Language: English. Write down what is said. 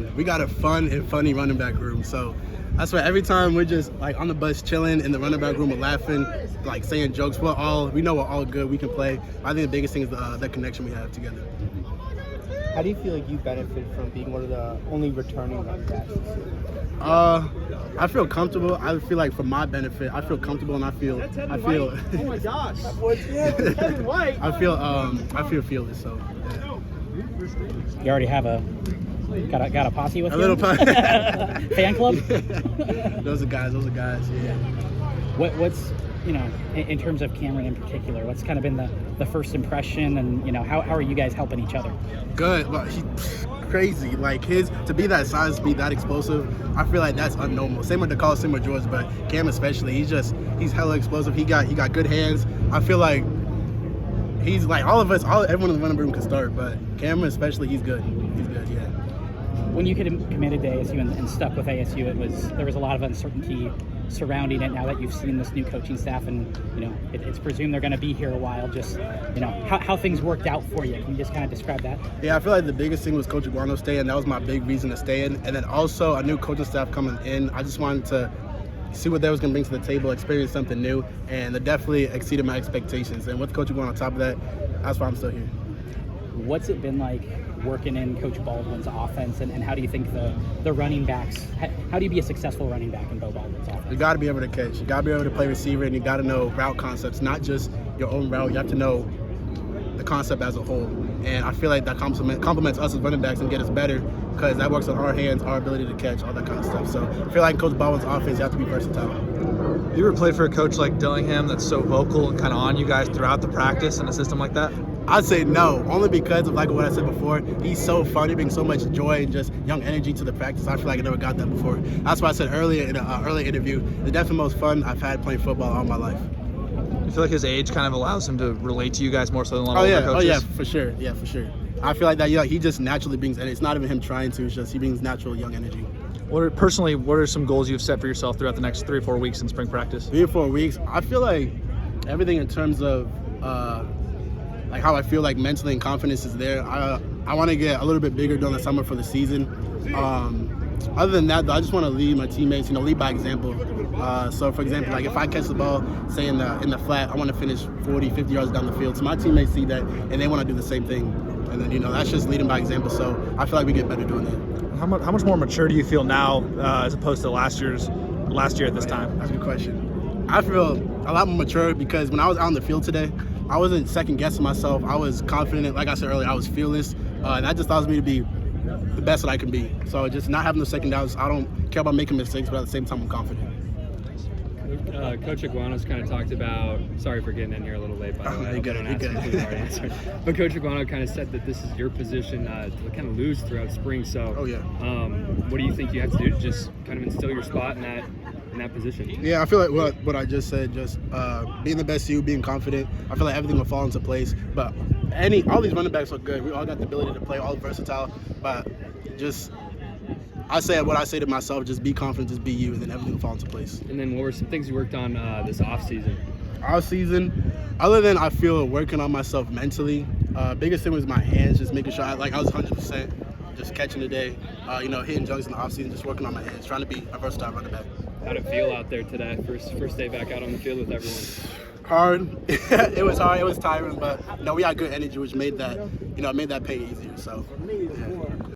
fun. We got a fun and funny running back room. So that's why every time we're just like on the bus chilling in the running back room, we're laughing, like saying jokes. We know we're all good. We can play. I think the biggest thing is the connection we have together. How do you feel like you benefit from being one of the only returning running backs this year? I feel comfortable. I feel like for my benefit, I feel comfortable, and I feel. Oh my gosh, that boy's Tevin White. I feel fearless. So. Yeah. You already have got a posse with you? A little fan club? Those are guys. Yeah. What's in terms of Cameron in particular, what's kind of been the first impression, and how are you guys helping each other? Good. Well, he's crazy. Like to be that size, to be that explosive, I feel like that's unnormal. Same with DeCall, same with George, but Cam especially, he's hella explosive. He got good hands. I feel like he's like everyone in the running room can start, but Cameron especially, he's good. He's good, yeah. When you committed to ASU and stuck with ASU, there was a lot of uncertainty surrounding it. Now that you've seen this new coaching staff, and it's presumed they're going to be here a while. Just how things worked out for you. Can you just kind of describe that? Yeah, I feel like the biggest thing was Coach Iguano staying. That was my big reason to stay in. And then also a new coaching staff coming in. I just wanted to see what they was going to bring to the table, experience something new, and they definitely exceeded my expectations. And with Coach Iguano on top of that, that's why I'm still here. What's it been like working in Coach Baldwin's offense, and how do you think the running backs, how do you be a successful running back in Bo Baldwin's offense? You got to be able to catch. You got to be able to play receiver, and you got to know route concepts, not just your own route. You have to know the concept as a whole. And I feel like that complements us as running backs and get us better, because that works on our hands, our ability to catch, all that kind of stuff. So I feel like Coach Baldwin's offense, you have to be versatile. You ever played for a coach like Dillingham that's so vocal and kind of on you guys throughout the practice in a system like that? I'd say no, only because of like what I said before. He's so fun. He brings so much joy and just young energy to the practice. I feel like I never got that before. That's why I said earlier in an early interview, the definitely most fun I've had playing football all my life. You feel like his age kind of allows him to relate to you guys more so than a lot of older coaches? Oh yeah, for sure. Yeah, for sure. I feel like that. Yeah, he just naturally brings, and it's not even him trying to. It's just he brings natural young energy. What are some goals you've set for yourself throughout the next 3 or 4 weeks in spring practice? 3 or 4 weeks. I feel like everything in terms of like how I feel like mentally and confidence is there. I want to get a little bit bigger during the summer for the season. Other than that, though, I just want to lead my teammates, lead by example. So, for example, like if I catch the ball, say in the flat, I want to finish 40, 50 yards down the field. So my teammates see that, and they want to do the same thing. And then, that's just leading by example. So I feel like we get better doing that. How much more mature do you feel now as opposed to last year at this time? That's a good question. I feel a lot more mature because when I was out on the field today, I wasn't second guessing myself. I was confident. Like I said earlier, I was fearless. And that just allows me to be the best that I can be. So just not having the second doubts. I don't care about making mistakes, but at the same time, I'm confident. Coach Iguano's kind of talked about, sorry for getting in here a little late, by the way. But Coach Iguano kind of said that this is your position to kind of lose throughout spring. So, what do you think you have to do to just kind of instill your spot in that position? Yeah, I feel like what I just said, just being the best you, being confident. I feel like everything will fall into place. But all these running backs are good. We all got the ability to play, all versatile. But just I say what I say to myself: just be confident, just be you, and then everything will fall into place. And then what were some things you worked on this off season? Other than I feel working on myself mentally, biggest thing was my hands, just making sure I was 100%, just catching the day, hitting jugs in the off season, just working on my hands, trying to be a versatile running back. How'd it feel out there today? First day back out on the field with everyone. Hard. It was hard. It was tiring, but we had good energy, which made that pay easier. So. Yeah.